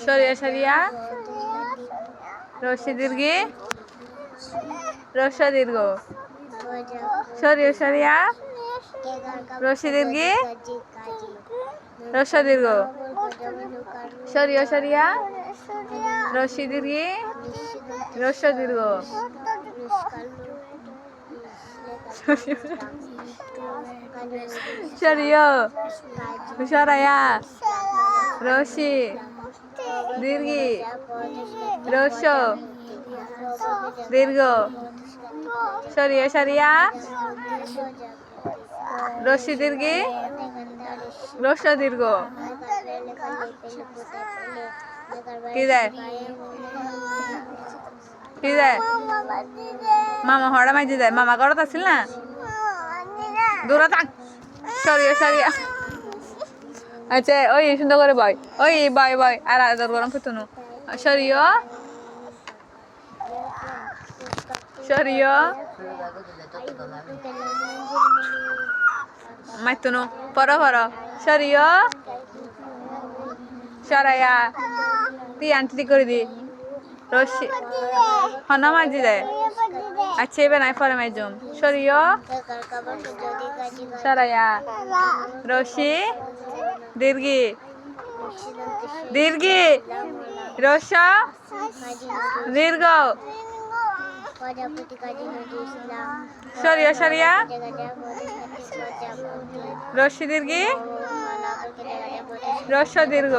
সরিয়া সরিয়া রস্যি দীর্ঘি রস্য দীর্ঘ সরিয়া সরিয়া রস্যি দীর্ঘি রস্য দীর্ঘ সরিয়া সরিয়া রস্যি দীর্ঘি রস্য দীর্ঘ সরিয়া সরায়া রস্যি দীর্ঘি রস্য দীর্ঘ সরিয়া সরিয়া রস্যি দীর্ঘি রস্য দীর্ঘ কি দেয় কি দেয় মামা হড়া মাইজি দেয় মামা ঘরত আছিল না দূরে থাক সরিয়া সরিয়া আচ্ছা ওই সুন্দর করে বয় ওই বয় বয় আর আদর গরম ফেতুনু সরিয়া সরিয়া মাইতুনু পর পর সরিয়া সরাইয়া তুই আন্টি করে দি রশি হনা মাঝি দেয় আচ্ছা এবার নাই পরে মাইজুম সরিয়া সরাইয়া রশি দীর্ঘি দীর্ঘি রস্য দীর্ঘ সরিয়া সরিয়া রস্যি দীর্ঘি রস্য দীর্ঘ